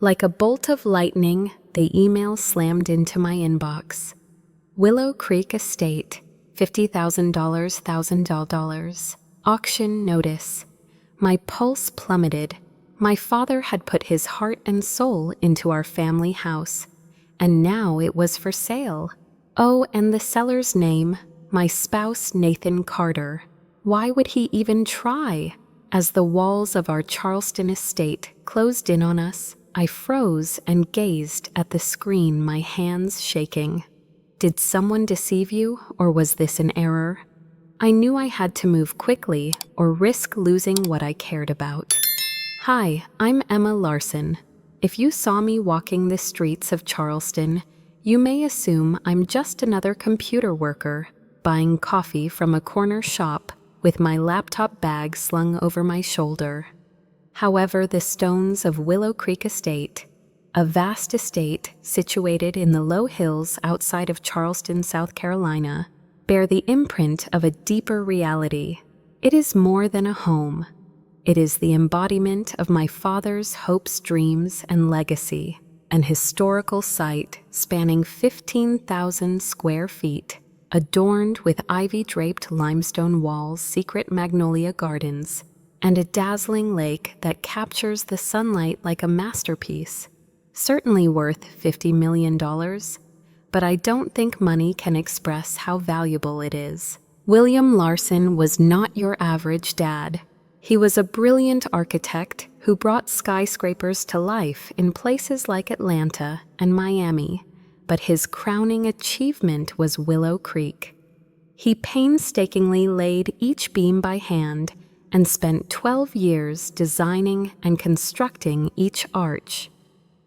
Like a bolt of lightning, the email slammed into my inbox. Willow Creek Estate, $50,000, $1,000. Auction notice. My pulse plummeted. My father had put his heart and soul into our family house, and now it was for sale. Oh, and the seller's name, my spouse Nathan Carter. Why would he even try? As the walls of our Charleston estate closed in on us, I froze and gazed at the screen, my hands shaking. Did someone deceive you, or was this an error? I knew I had to move quickly or risk losing what I cared about. Hi, I'm Emma Larson. If you saw me walking the streets of Charleston, you may assume I'm just another computer worker buying coffee from a corner shop with my laptop bag slung over my shoulder. However, the stones of Willow Creek Estate, a vast estate situated in the low hills outside of Charleston, South Carolina, bear the imprint of a deeper reality. It is more than a home. It is the embodiment of my father's hopes, dreams, and legacy, an historical site spanning 15,000 square feet, adorned with ivy-draped limestone walls, secret magnolia gardens, and a dazzling lake that captures the sunlight like a masterpiece. Certainly worth $50 million, but I don't think money can express how valuable it is. William Larson was not your average dad. He was a brilliant architect who brought skyscrapers to life in places like Atlanta and Miami, but his crowning achievement was Willow Creek. He painstakingly laid each beam by hand and spent 12 years designing and constructing each arch.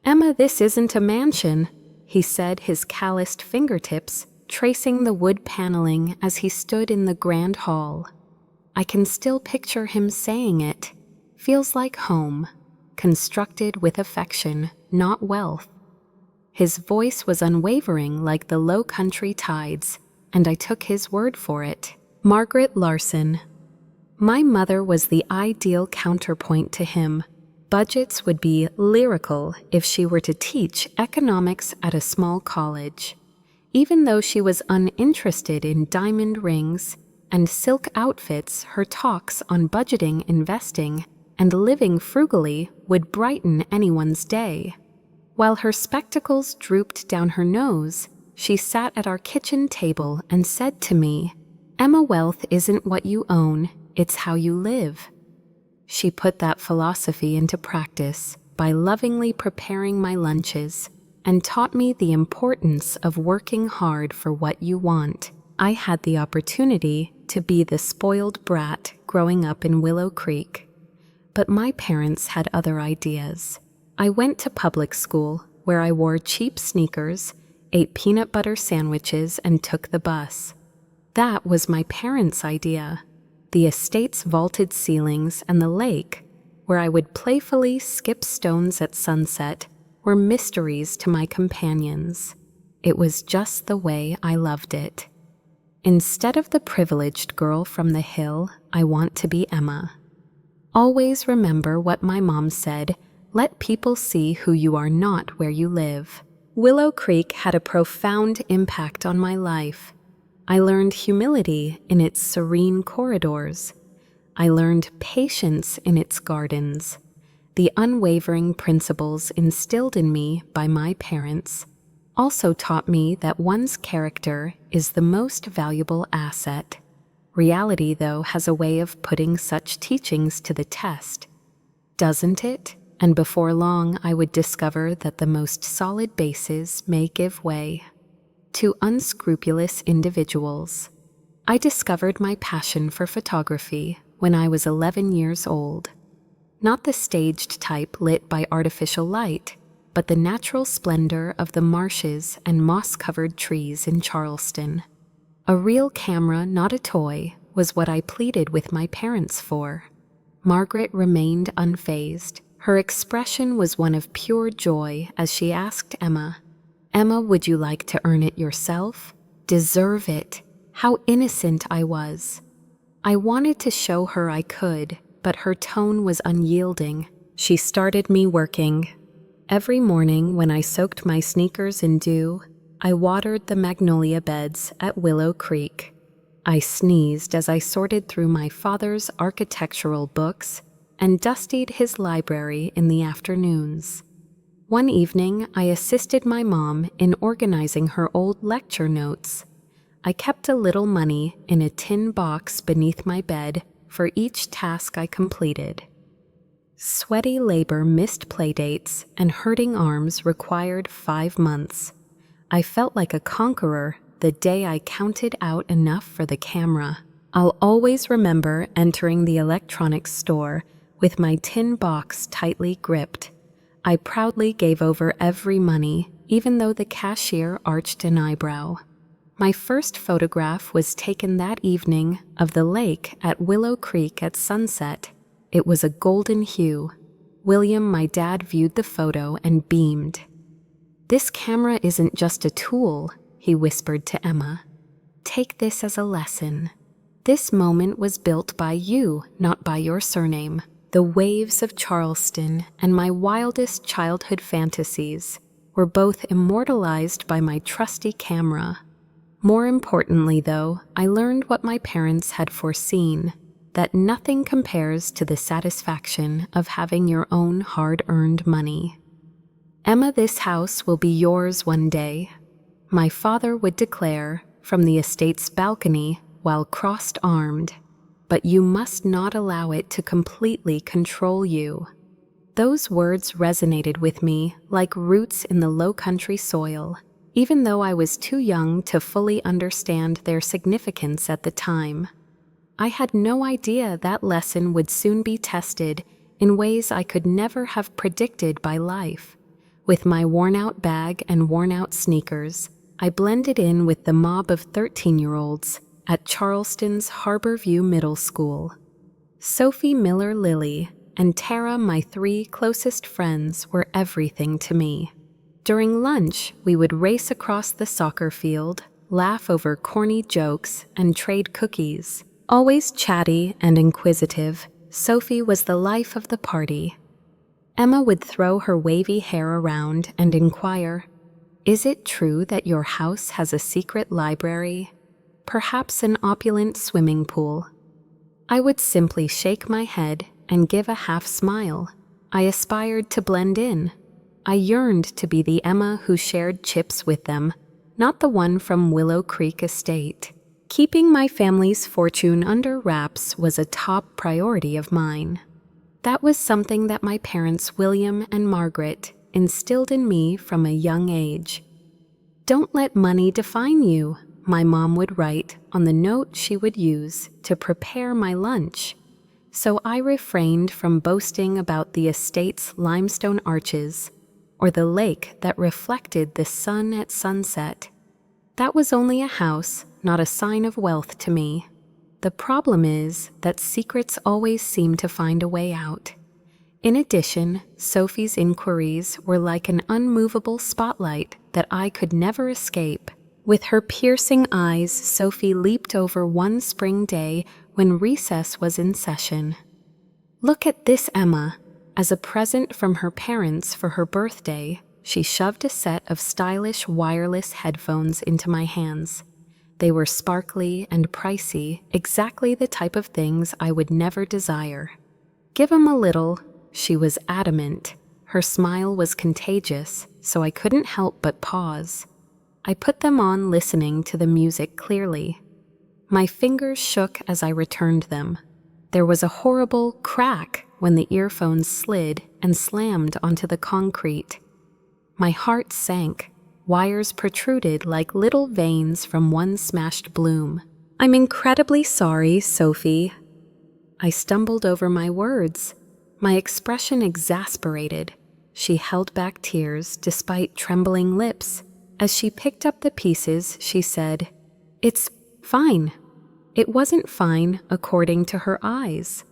"Emma, this isn't a mansion," he said, his calloused fingertips tracing the wood paneling as he stood in the grand hall. I can still picture him saying it. "Feels like home, constructed with affection, not wealth." His voice was unwavering like the low country tides, and I took his word for it. Margaret Larson. My mother was the ideal counterpoint to him. Budgets would be lyrical if she were to teach economics at a small college. Even though she was uninterested in diamond rings and silk outfits, her talks on budgeting, investing, and living frugally would brighten anyone's day. While her spectacles drooped down her nose, she sat at our kitchen table and said to me, "Emma, wealth isn't what you own, it's how you live." She put that philosophy into practice by lovingly preparing my lunches and taught me the importance of working hard for what you want. I had the opportunity to be the spoiled brat growing up in Willow Creek, but my parents had other ideas. I went to public school where I wore cheap sneakers, ate peanut butter sandwiches, and took the bus. That was my parents' idea. The estate's vaulted ceilings and the lake, where I would playfully skip stones at sunset, were mysteries to my companions. It was just the way I loved it. Instead of the privileged girl from the hill, I want to be Emma. Always remember what my mom said, "Let people see who you are, not where you live." Willow Creek had a profound impact on my life. I learned humility in its serene corridors. I learned patience in its gardens. The unwavering principles instilled in me by my parents also taught me that one's character is the most valuable asset. Reality, though, has a way of putting such teachings to the test, doesn't it? And before long, I would discover that the most solid bases may give way to unscrupulous individuals. I discovered my passion for photography when I was 11 years old. Not the staged type lit by artificial light, but the natural splendor of the marshes and moss-covered trees in Charleston. A real camera, not a toy, was what I pleaded with my parents for. Margaret remained unfazed. Her expression was one of pure joy as she asked Emma, "Emma, would you like to earn it yourself?" Deserve it. How innocent I was. I wanted to show her I could, but her tone was unyielding. She started me working. Every morning when I soaked my sneakers in dew, I watered the magnolia beds at Willow Creek. I sneezed as I sorted through my father's architectural books and dustied his library in the afternoons. One evening, I assisted my mom in organizing her old lecture notes. I kept a little money in a tin box beneath my bed for each task I completed. Sweaty labor missed playdates and hurting arms required 5 months. I felt like a conqueror the day I counted out enough for the camera. I'll always remember entering the electronics store with my tin box tightly gripped. I proudly gave over every money, even though the cashier arched an eyebrow. My first photograph was taken that evening of the lake at Willow Creek at sunset. It was a golden hue. William, my dad, viewed the photo and beamed. "This camera isn't just a tool," he whispered to Emma. "Take this as a lesson. This moment was built by you, not by your surname." The waves of Charleston and my wildest childhood fantasies were both immortalized by my trusty camera. More importantly, though, I learned what my parents had foreseen, that nothing compares to the satisfaction of having your own hard-earned money. "Emma, this house will be yours one day," my father would declare from the estate's balcony while crossed-armed. "But you must not allow it to completely control you." Those words resonated with me like roots in the low-country soil, even though I was too young to fully understand their significance at the time. I had no idea that lesson would soon be tested in ways I could never have predicted by life. With my worn-out bag and worn-out sneakers, I blended in with the mob of 13-year-olds at Charleston's Harborview Middle School. Sophie Miller Lilly and Tara, my 3 closest friends, were everything to me. During lunch, we would race across the soccer field, laugh over corny jokes, and trade cookies. Always chatty and inquisitive, Sophie was the life of the party. Emma would throw her wavy hair around and inquire, "Is it true that your house has a secret library? Perhaps an opulent swimming pool?" I would simply shake my head and give a half smile. I aspired to blend in. I yearned to be the Emma who shared chips with them, not the one from Willow Creek Estate. Keeping my family's fortune under wraps was a top priority of mine. That was something that my parents, William and Margaret, instilled in me from a young age. "Don't let money define you," my mom would write on the note she would use to prepare my lunch. So I refrained from boasting about the estate's limestone arches or the lake that reflected the sun at sunset. That was only a house, not a sign of wealth to me. The problem is that secrets always seem to find a way out. In addition, Sophie's inquiries were like an unmovable spotlight that I could never escape. With her piercing eyes, Sophie leaped over one spring day when recess was in session. "Look at this, Emma." As a present from her parents for her birthday, she shoved a set of stylish wireless headphones into my hands. They were sparkly and pricey, exactly the type of things I would never desire. "Give 'em a little," she was adamant. Her smile was contagious, so I couldn't help but pause. I put them on, listening to the music clearly. My fingers shook as I returned them. There was a horrible crack when the earphones slid and slammed onto the concrete. My heart sank. Wires protruded like little veins from one smashed bloom. "I'm incredibly sorry, Sophie." I stumbled over my words. My expression exasperated. She held back tears despite trembling lips. As she picked up the pieces, she said, "It's fine." It wasn't fine according to her eyes.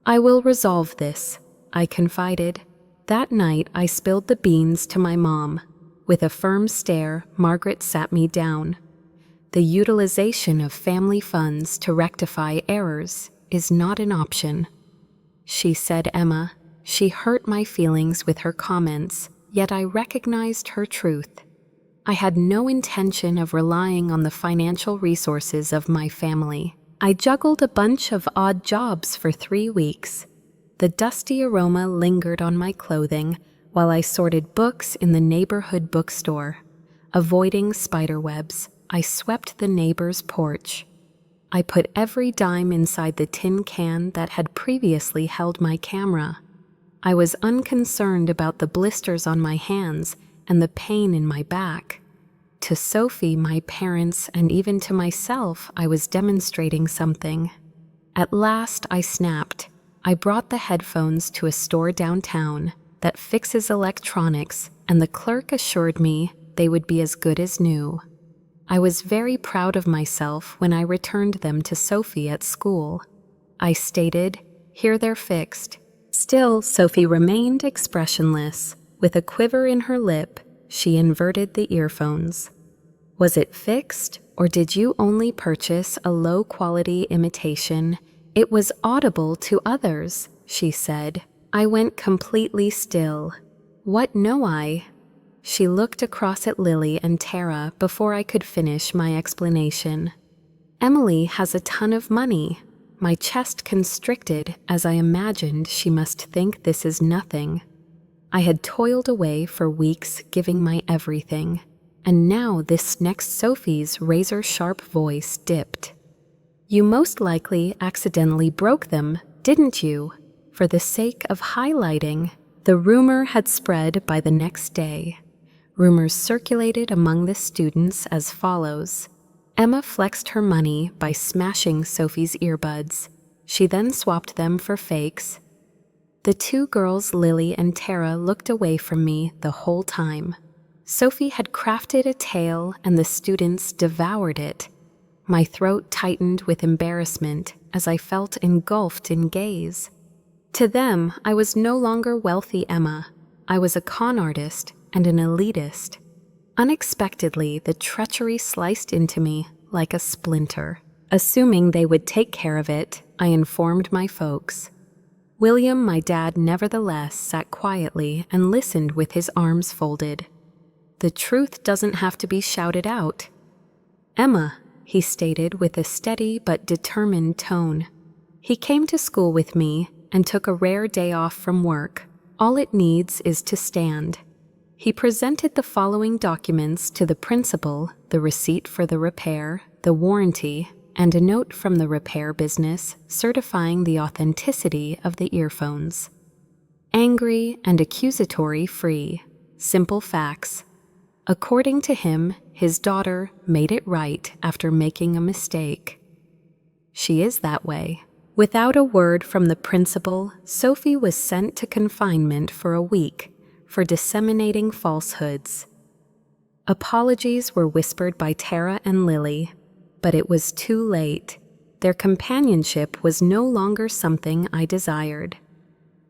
"I will resolve this," I confided. That night, I spilled the beans to my mom. With a firm stare, Margaret sat me down. The utilization of family funds to rectify errors is not an option. She said, "Emma, she hurt my feelings with her comments. yet I recognized her truth. I had no intention of relying on the financial resources of my family. I juggled a bunch of odd jobs for 3 weeks. The dusty aroma lingered on my clothing while I sorted books in the neighborhood bookstore. Avoiding spiderwebs, I swept the neighbor's porch. I put every dime inside the tin can that had previously held my camera. I was unconcerned about the blisters on my hands and the pain in my back. To Sophie, my parents, and even to myself, I was demonstrating something. At last, I snapped. I brought the headphones to a store downtown that fixes electronics, and the clerk assured me they would be as good as new. I was very proud of myself when I returned them to Sophie at school. I stated, "Here they're fixed." Still, Sophie remained expressionless. With a quiver in her lip, she inverted the earphones. "Was it fixed, or did you only purchase a low-quality imitation? It was audible to others," she said. I went completely still. "What know I?" She looked across at Lily and Tara before I could finish my explanation. "Emily has a ton of money." My chest constricted as I imagined she must think this is nothing. I had toiled away for weeks giving my everything, and now this next Sophie's razor-sharp voice dipped. "You most likely accidentally broke them, didn't you?" For the sake of highlighting, the rumor had spread by the next day. Rumors circulated among the students as follows. Emma flexed her money by smashing Sophie's earbuds. She then swapped them for fakes. The 2 girls, Lily and Tara, looked away from me the whole time. Sophie had crafted a tale and the students devoured it. My throat tightened with embarrassment as I felt engulfed in gaze. To them, I was no longer wealthy Emma. I was a con artist and an elitist. Unexpectedly, the treachery sliced into me like a splinter. Assuming they would take care of it, I informed my folks. William, my dad, nevertheless sat quietly and listened with his arms folded. "The truth doesn't have to be shouted out." "Emma," he stated with a steady but determined tone. He came to school with me and took a rare day off from work. All it needs is to stand. He presented the following documents to the principal: the receipt for the repair, the warranty, and a note from the repair business certifying the authenticity of the earphones. Angry and accusatory free. Simple facts. According to him, his daughter made it right after making a mistake. She is that way. Without a word from the principal, Sophie was sent to confinement for a week for disseminating falsehoods. Apologies were whispered by Tara and Lily, but it was too late. Their companionship was no longer something I desired.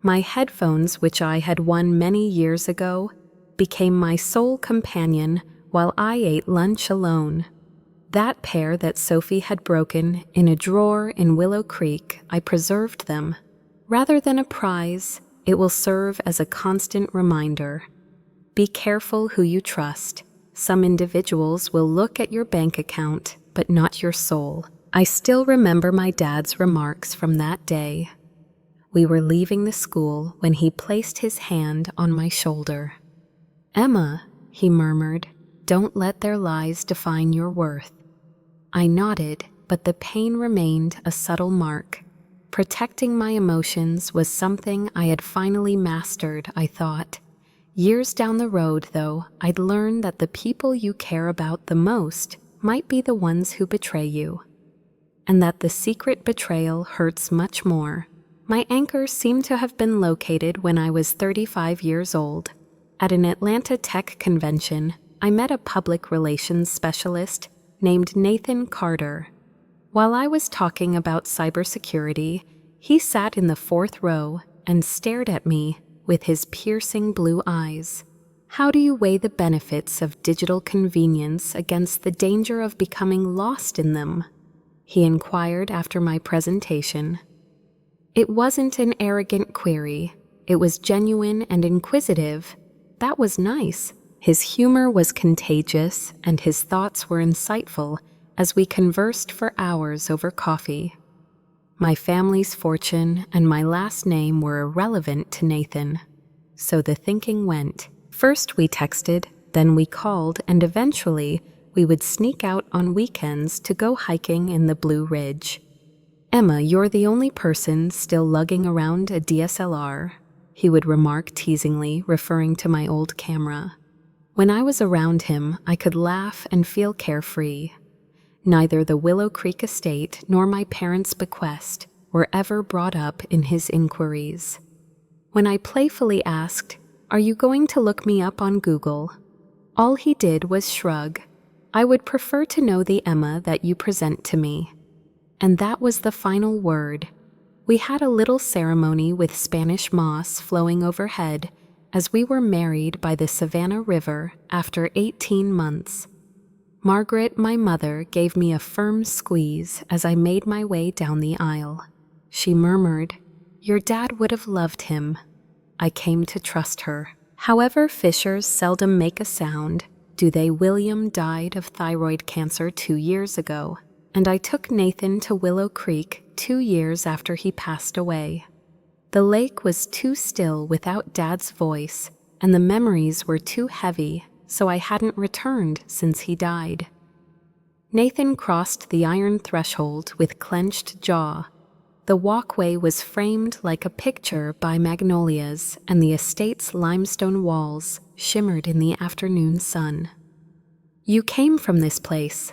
My headphones, which I had won many years ago, became my sole companion while I ate lunch alone. That pair that Sophie had broken in a drawer in Willow Creek, I preserved them. Rather than a prize, it will serve as a constant reminder. Be careful who you trust. Some individuals will look at your bank account, but not your soul. I still remember my dad's remarks from that day. We were leaving the school when he placed his hand on my shoulder. "Emma," he murmured, "don't let their lies define your worth." I nodded, but the pain remained a subtle mark. Protecting my emotions was something I had finally mastered, I thought. Years down the road, though, I'd learn that the people you care about the most might be the ones who betray you, and that the secret betrayal hurts much more. My anchor seemed to have been located when I was 35 years old. At an Atlanta tech convention, I met a public relations specialist named Nathan Carter. While I was talking about cybersecurity, he sat in the 4th row and stared at me with his piercing blue eyes. "How do you weigh the benefits of digital convenience against the danger of becoming lost in them?" he inquired after my presentation. It wasn't an arrogant query. It was genuine and inquisitive. that was nice. His humor was contagious, and his thoughts were insightful as we conversed for hours over coffee. My family's fortune and my last name were irrelevant to Nathan. So the thinking went. First we texted, then we called, and eventually we would sneak out on weekends to go hiking in the Blue Ridge. "Emma, you're the only person still lugging around a DSLR," he would remark teasingly, referring to my old camera. When I was around him, I could laugh and feel carefree. Neither the Willow Creek Estate nor my parents' bequest were ever brought up in his inquiries. When I playfully asked, "Are you going to look me up on Google?" all he did was shrug. "I would prefer to know the Emma that you present to me." And that was the final word. We had a little ceremony with Spanish moss flowing overhead as we were married by the Savannah River after 18 months. Margaret, my mother, gave me a firm squeeze as I made my way down the aisle. She murmured, "Your dad would have loved him." I came to trust her. However, fishers seldom make a sound, do they? William died of thyroid cancer 2 years ago, and I took Nathan to Willow Creek 2 years after he passed away. The lake was too still without Dad's voice, and the memories were too heavy, so I hadn't returned since he died. Nathan crossed the iron threshold with clenched jaw. The walkway was framed like a picture by magnolias, and the estate's limestone walls shimmered in the afternoon sun. "You came from this place."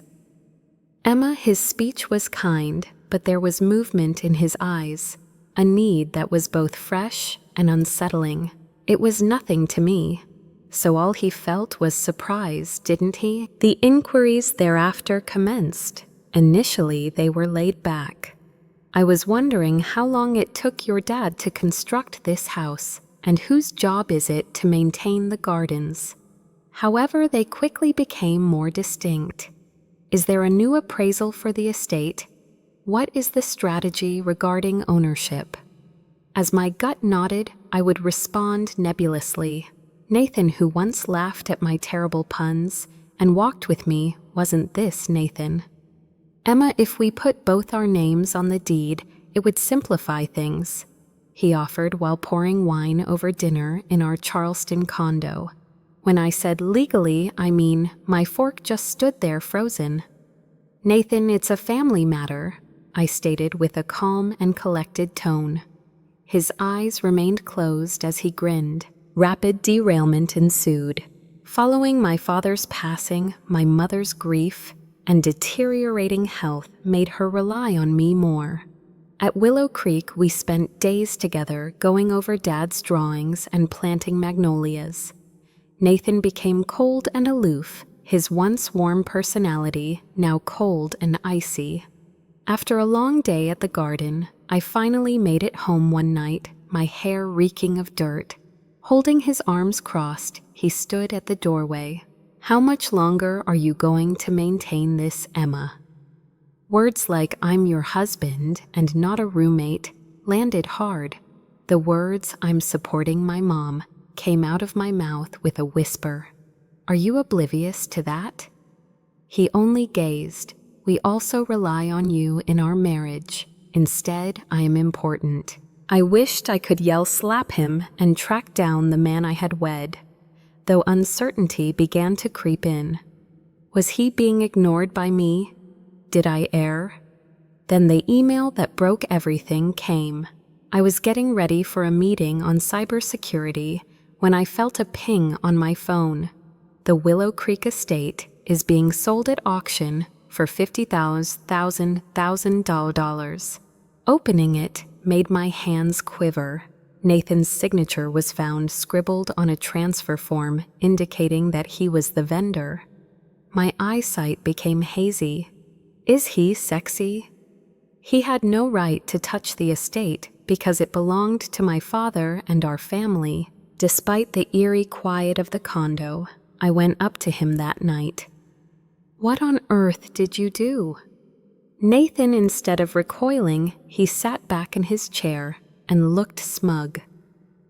Emma, his speech was kind, but there was movement in his eyes, a need that was both fresh and unsettling. It was nothing to me. So all he felt was surprise, didn't he? The inquiries thereafter commenced. Initially, they were laid back. "I was wondering how long it took your dad to construct this house, and whose job is it to maintain the gardens?" However, they quickly became more distinct. "Is there a new appraisal for the estate? What is the strategy regarding ownership?" As my gut nodded, I would respond nebulously. Nathan, who once laughed at my terrible puns and walked with me, wasn't this Nathan. "Emma, if we put both our names on the deed, it would simplify things," he offered while pouring wine over dinner in our Charleston condo. When I said legally, I mean my fork just stood there frozen. "Nathan, it's a family matter," I stated with a calm and collected tone. His eyes remained closed as he grinned. Rapid derailment ensued. Following my father's passing, my mother's grief and deteriorating health made her rely on me more. At Willow Creek, we spent days together going over Dad's drawings and planting magnolias. Nathan became cold and aloof, his once warm personality now cold and icy. After a long day at the garden, I finally made it home one night, my hair reeking of dirt. Holding his arms crossed, he stood at the doorway. "How much longer are you going to maintain this, Emma?" Words like "I'm your husband and not a roommate" landed hard. The words "I'm supporting my mom" came out of my mouth with a whisper. "Are you oblivious to that?" He only gazed. "We also rely on you in our marriage. Instead, I am important." I wished I could yell slap him and track down the man I had wed, though uncertainty began to creep in. Was he being ignored by me? Did I err? Then the email that broke everything came. I was getting ready for a meeting on cybersecurity when I felt a ping on my phone. The Willow Creek Estate is being sold at auction for $50,000. Opening it made my hands quiver. Nathan's signature was found scribbled on a transfer form indicating that he was the vendor. My eyesight became hazy. Is he sexy? He had no right to touch the estate because it belonged to my father and our family. Despite the eerie quiet of the condo, I went up to him that night. "What on earth did you do?" Nathan, instead of recoiling, he sat back in his chair and looked smug.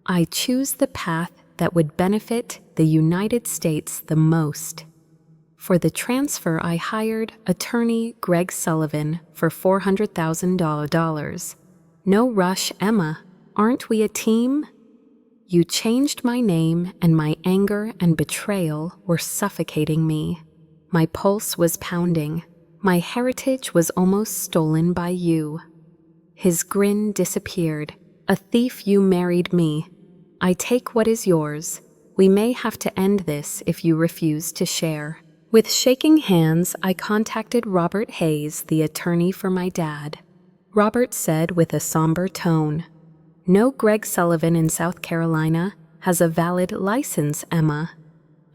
"I choose the path that would benefit the United States the most. For the transfer, I hired attorney Greg Sullivan for $400,000. No rush, Emma. Aren't we a team? You changed my name, and my anger and betrayal were suffocating me. My pulse was pounding. My heritage was almost stolen by you. His grin disappeared. A thief, you married me. I take what is yours. We may have to end this if you refuse to share. With shaking hands, I contacted Robert Hayes, the attorney for my dad. Robert said with a somber tone, "No Greg Sullivan in South Carolina has a valid license, Emma."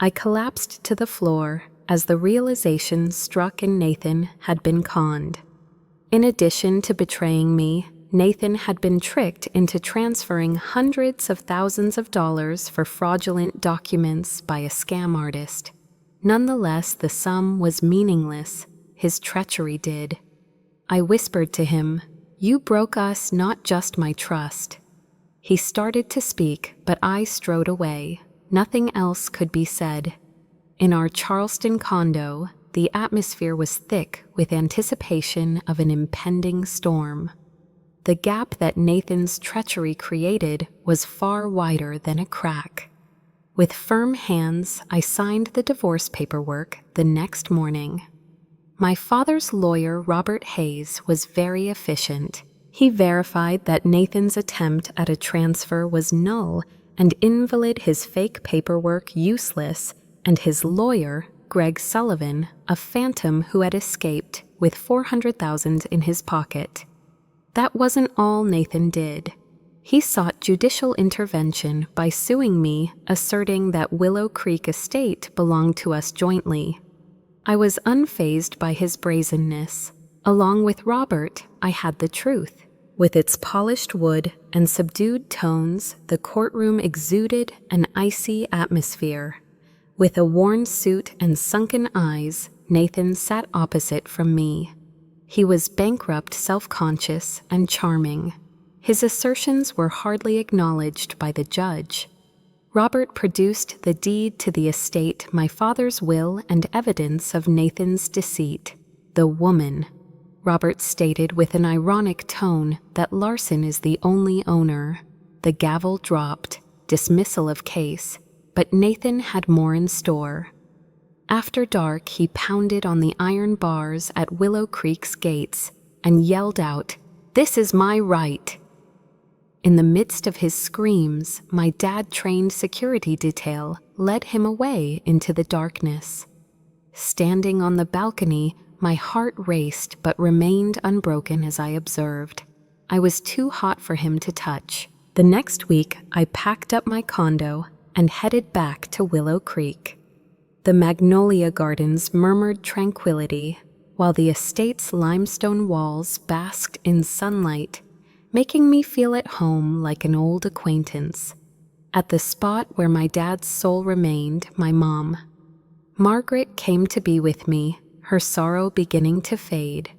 I collapsed to the floor as the realization struck in Nathan had been conned. In addition to betraying me, Nathan had been tricked into transferring hundreds of thousands of dollars for fraudulent documents by a scam artist. Nonetheless, the sum was meaningless. His treachery did. I whispered to him, "You broke us, not just my trust." He started to speak, but I strode away. Nothing else could be said. In our Charleston condo, the atmosphere was thick with anticipation of an impending storm. The gap that Nathan's treachery created was far wider than a crack. With firm hands, I signed the divorce paperwork the next morning. My father's lawyer, Robert Hayes, was very efficient. He verified that Nathan's attempt at a transfer was null and invalid, his fake paperwork useless, and his lawyer, Greg Sullivan, a phantom who had escaped with $400,000 in his pocket. That wasn't all Nathan did. He sought judicial intervention by suing me, asserting that Willow Creek Estate belonged to us jointly. I was unfazed by his brazenness. Along with Robert, I had the truth. With its polished wood and subdued tones, the courtroom exuded an icy atmosphere. With a worn suit and sunken eyes, Nathan sat opposite from me. He was bankrupt, self-conscious, and charming. His assertions were hardly acknowledged by the judge. Robert produced the deed to the estate, my father's will, and evidence of Nathan's deceit. The woman. Robert stated with an ironic tone that Larson is the only owner. The gavel dropped, dismissal of case, but Nathan had more in store. After dark, he pounded on the iron bars at Willow Creek's gates and yelled out, "This is my right!" In the midst of his screams, my dad-trained security detail led him away into the darkness. Standing on the balcony, my heart raced but remained unbroken as I observed. I was too hot for him to touch. The next week, I packed up my condo and headed back to Willow Creek. The magnolia gardens murmured tranquility, while the estate's limestone walls basked in sunlight, making me feel at home like an old acquaintance. At the spot where my dad's soul remained, my mom. Margaret came to be with me, her sorrow beginning to fade.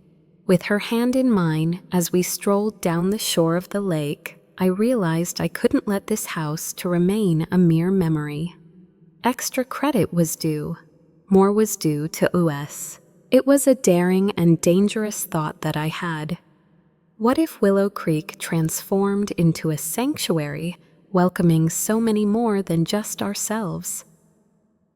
With her hand in mine, as we strolled down the shore of the lake, I realized I couldn't let this house to remain a mere memory. Extra credit was due. More was due to US. It was a daring and dangerous thought that I had. What if Willow Creek transformed into a sanctuary, welcoming so many more than just ourselves?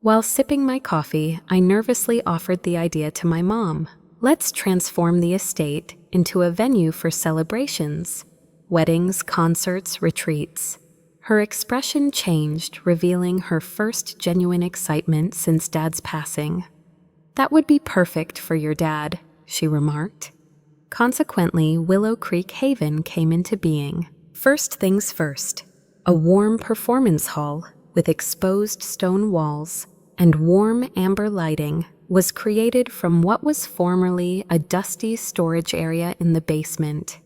While sipping my coffee, I nervously offered the idea to my mom. Let's transform the estate into a venue for celebrations, weddings, concerts, retreats. Her expression changed, revealing her first genuine excitement since Dad's passing. "That would be perfect for your dad," she remarked. Consequently, Willow Creek Haven came into being. First things first, a warm performance hall with exposed stone walls and warm amber lighting was created from what was formerly a dusty storage area in the basement.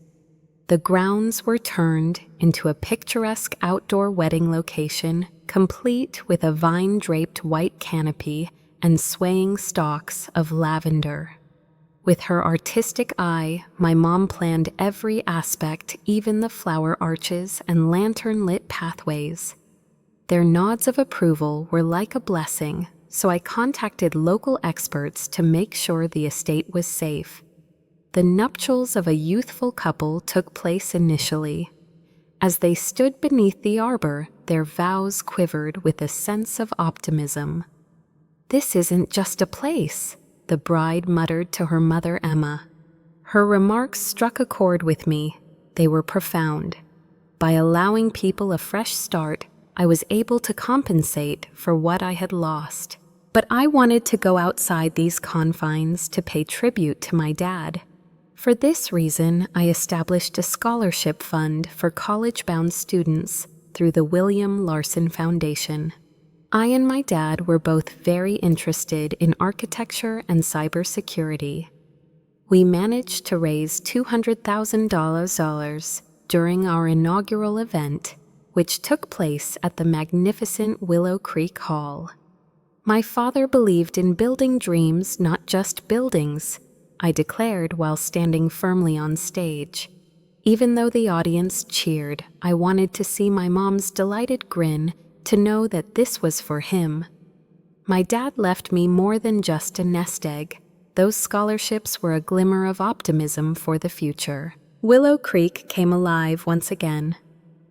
The grounds were turned into a picturesque outdoor wedding location, complete with a vine-draped white canopy and swaying stalks of lavender. With her artistic eye, my mom planned every aspect, even the flower arches and lantern-lit pathways. Their nods of approval were like a blessing, so I contacted local experts to make sure the estate was safe. The nuptials of a youthful couple took place initially. As they stood beneath the arbor, their vows quivered with a sense of optimism. "This isn't just a place," the bride muttered to her mother Emma. Her remarks struck a chord with me. They were profound. By allowing people a fresh start, I was able to compensate for what I had lost. But I wanted to go outside these confines to pay tribute to my dad. For this reason, I established a scholarship fund for college-bound students through the William Larson Foundation. I and my dad were both very interested in architecture and cybersecurity. We managed to raise $200,000 during our inaugural event, which took place at the magnificent Willow Creek Hall. My father believed in building dreams, not just buildings, I declared while standing firmly on stage. Even though the audience cheered, I wanted to see my mom's delighted grin to know that this was for him. My dad left me more than just a nest egg. Those scholarships were a glimmer of optimism for the future. Willow Creek came alive once again.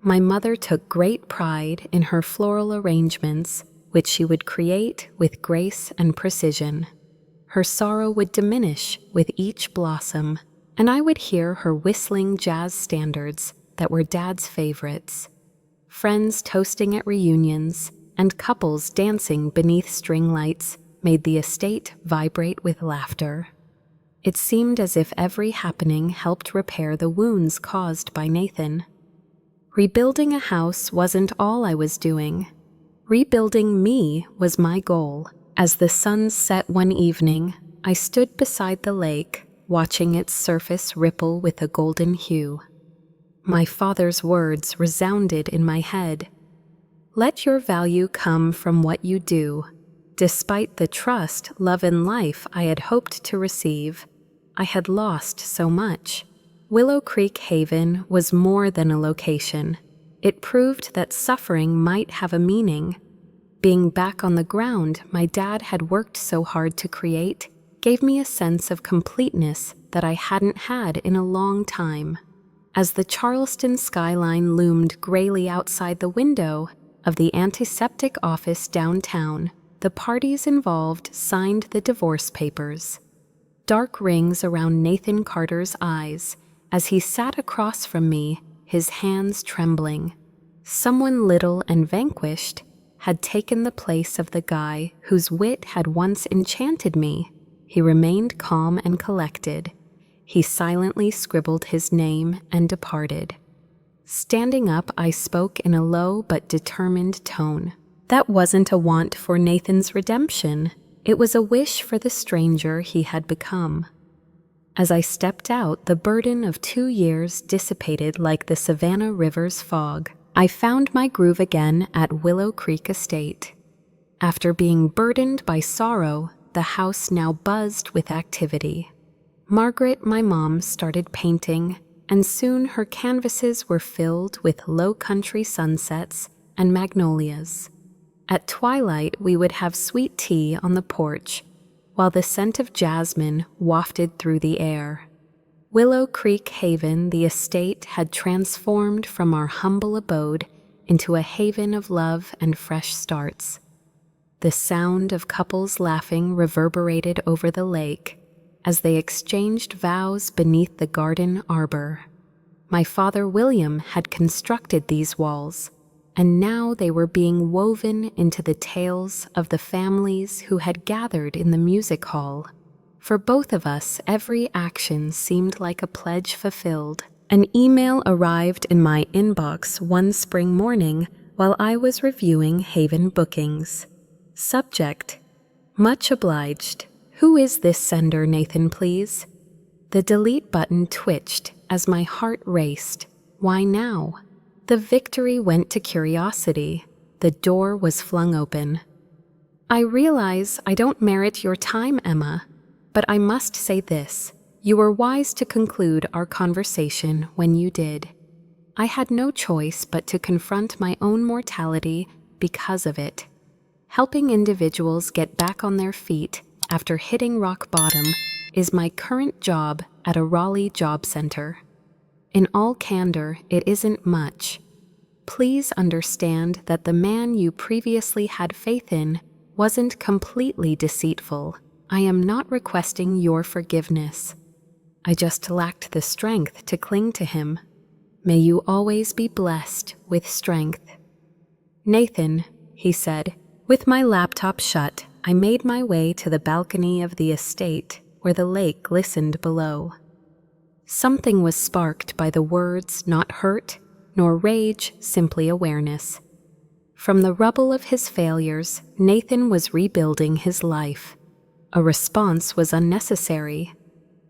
My mother took great pride in her floral arrangements, which she would create with grace and precision. Her sorrow would diminish with each blossom, and I would hear her whistling jazz standards that were Dad's favorites. Friends toasting at reunions and couples dancing beneath string lights made the estate vibrate with laughter. It seemed as if every happening helped repair the wounds caused by Nathan. Rebuilding a house wasn't all I was doing. Rebuilding me was my goal. As the sun set one evening, I stood beside the lake, watching its surface ripple with a golden hue. My father's words resounded in my head. "Let your value come from what you do." Despite the trust, love, and life I had hoped to receive, I had lost so much. Willow Creek Haven was more than a location. It proved that suffering might have a meaning. Being back on the ground my dad had worked so hard to create gave me a sense of completeness that I hadn't had in a long time. As the Charleston skyline loomed grayly outside the window of the antiseptic office downtown, the parties involved signed the divorce papers. Dark rings around Nathan Carter's eyes as he sat across from me, his hands trembling. Someone little and vanquished had taken the place of the guy whose wit had once enchanted me. He remained calm and collected. He silently scribbled his name and departed. Standing up, I spoke in a low but determined tone. That wasn't a want for Nathan's redemption. It was a wish for the stranger he had become. As I stepped out, the burden of 2 years dissipated like the Savannah River's fog. I found my groove again at Willow Creek Estate. After being burdened by sorrow, the house now buzzed with activity. Margaret, my mom, started painting, and soon her canvases were filled with low-country sunsets and magnolias. At twilight, we would have sweet tea on the porch, while the scent of jasmine wafted through the air. Willow Creek Haven, the estate, had transformed from our humble abode into a haven of love and fresh starts. The sound of couples laughing reverberated over the lake as they exchanged vows beneath the garden arbor. My father William had constructed these walls, and now they were being woven into the tales of the families who had gathered in the music hall. For both of us, every action seemed like a pledge fulfilled. An email arrived in my inbox one spring morning while I was reviewing Haven bookings. Subject: Much obliged. Who is this sender, Nathan, please? The delete button twitched as my heart raced. Why now? The victory went to curiosity. The door was flung open. I realize I don't merit your time, Emma, but I must say this. You were wise to conclude our conversation when you did. I had no choice but to confront my own mortality because of it. Helping individuals get back on their feet after hitting rock bottom is my current job at a Raleigh job center. In all candor, it isn't much. Please understand that the man you previously had faith in wasn't completely deceitful. I am not requesting your forgiveness. I just lacked the strength to cling to him. May you always be blessed with strength. Nathan, he said. With my laptop shut, I made my way to the balcony of the estate where the lake glistened below. Something was sparked by the words, not hurt, nor rage, simply awareness. From the rubble of his failures, Nathan was rebuilding his life. A response was unnecessary.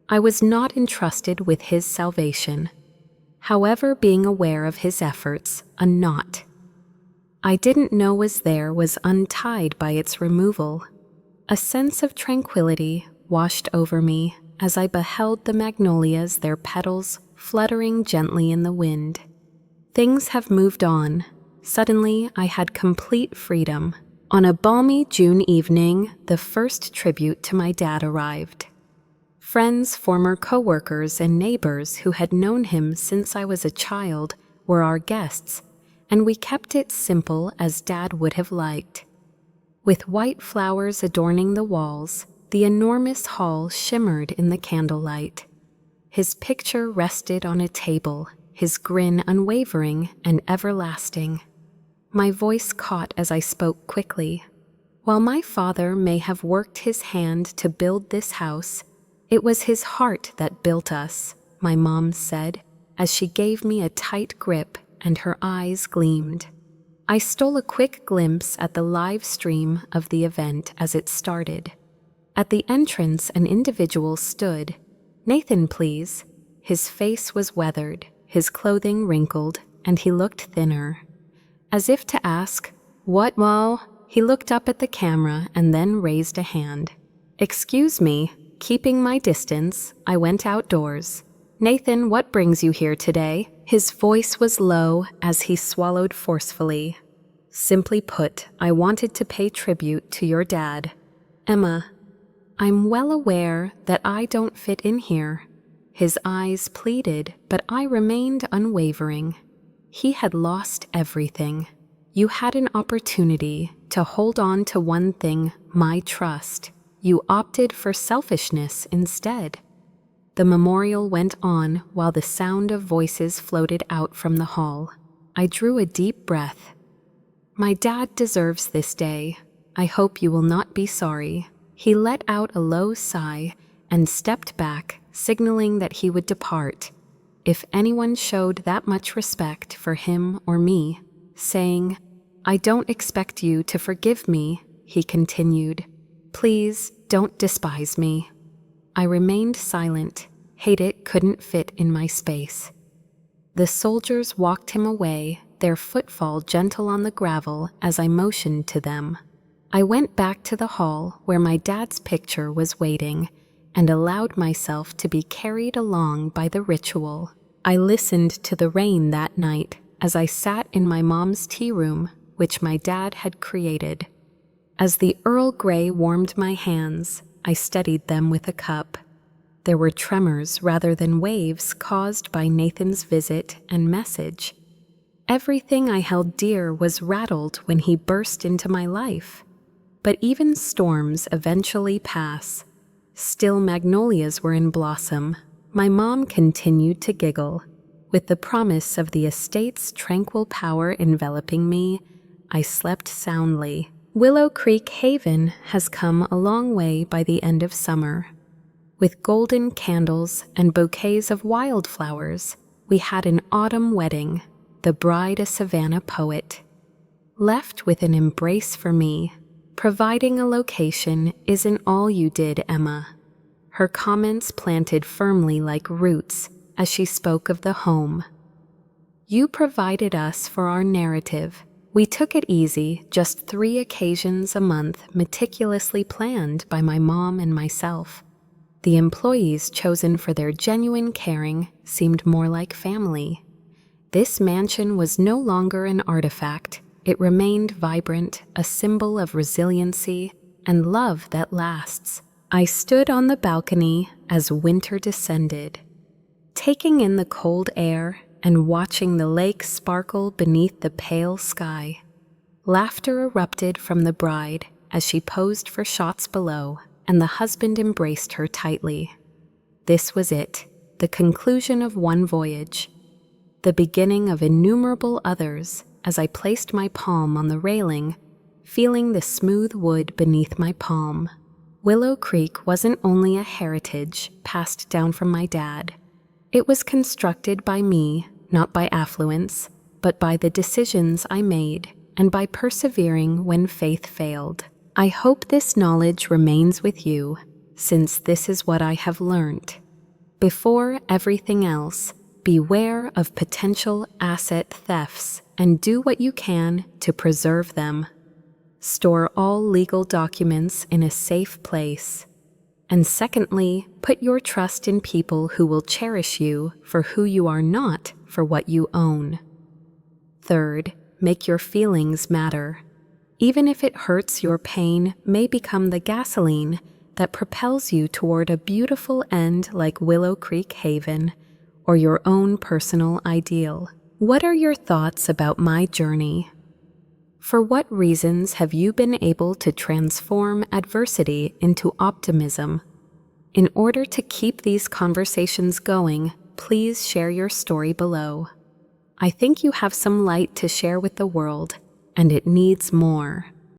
I was not entrusted with his salvation. However, being aware of his efforts, a knot I didn't know was there was untied by its removal. A sense of tranquility washed over me as I beheld the magnolias, their petals fluttering gently in the wind. Things have moved on. Suddenly, I had complete freedom. On a balmy June evening, the first tribute to my dad arrived. Friends, former co-workers, and neighbors who had known him since I was a child were our guests, and we kept it simple as Dad would have liked. With white flowers adorning the walls, the enormous hall shimmered in the candlelight. His picture rested on a table, his grin unwavering and everlasting. My voice caught as I spoke quickly. While my father may have worked his hand to build this house, it was his heart that built us, my mom said, as she gave me a tight grip and her eyes gleamed. I stole a quick glimpse at the live stream of the event as it started. At the entrance, an individual stood. Nathan, please. His face was weathered, his clothing wrinkled, and he looked thinner. As if to ask, "What, Mo?" He looked up at the camera and then raised a hand. "Excuse me." Keeping my distance, I went outdoors. "Nathan, what brings you here today?" His voice was low as he swallowed forcefully. "Simply put, I wanted to pay tribute to your dad. Emma, I'm well aware that I don't fit in here." His eyes pleaded, but I remained unwavering. He had lost everything. You had an opportunity to hold on to one thing, my trust. You opted for selfishness instead. The memorial went on while the sound of voices floated out from the hall. I drew a deep breath. My dad deserves this day. I hope you will not be sorry. He let out a low sigh and stepped back, signaling that he would depart. If anyone showed that much respect for him or me, saying, "I don't expect you to forgive me," he continued. "Please don't despise me." I remained silent. Hate it couldn't fit in my space. The soldiers walked him away, their footfall gentle on the gravel as I motioned to them. I went back to the hall where my dad's picture was waiting and allowed myself to be carried along by the ritual. I listened to the rain that night as I sat in my mom's tea room, which my dad had created. As the Earl Grey warmed my hands, I steadied them with a cup. There were tremors rather than waves caused by Nathan's visit and message. Everything I held dear was rattled when he burst into my life. But even storms eventually pass. Still magnolias were in blossom. My mom continued to giggle. With the promise of the estate's tranquil power enveloping me, I slept soundly. Willow Creek Haven has come a long way by the end of summer. With golden candles and bouquets of wildflowers, we had an autumn wedding, the bride a Savannah poet. Left with an embrace for me, providing a location isn't all you did, Emma. Her comments planted firmly like roots as she spoke of the home. You provided us for our narrative. We took it easy, just 3 occasions a month meticulously planned by my mom and myself. The employees chosen for their genuine caring seemed more like family. This mansion was no longer an artifact. it remained vibrant, a symbol of resiliency and love that lasts. I stood on the balcony as winter descended, taking in the cold air and watching the lake sparkle beneath the pale sky. Laughter erupted from the bride as she posed for shots below, and the husband embraced her tightly. This was it, the conclusion of one voyage, the beginning of innumerable others. As I placed my palm on the railing, feeling the smooth wood beneath my palm. Willow Creek wasn't only a heritage passed down from my dad. It was constructed by me, not by affluence, but by the decisions I made and by persevering when faith failed. I hope this knowledge remains with you, since this is what I have learned. Before everything else, beware of potential asset thefts and do what you can to preserve them. Store all legal documents in a safe place. And secondly, put your trust in people who will cherish you for who you are, not for what you own. Third, make your feelings matter. Even if it hurts, your pain may become the gasoline that propels you toward a beautiful end like Willow Creek Haven or your own personal ideal. What are your thoughts about my journey? For what reasons have you been able to transform adversity into optimism? In order to keep these conversations going, please share your story below. I think you have some light to share with the world, and it needs more.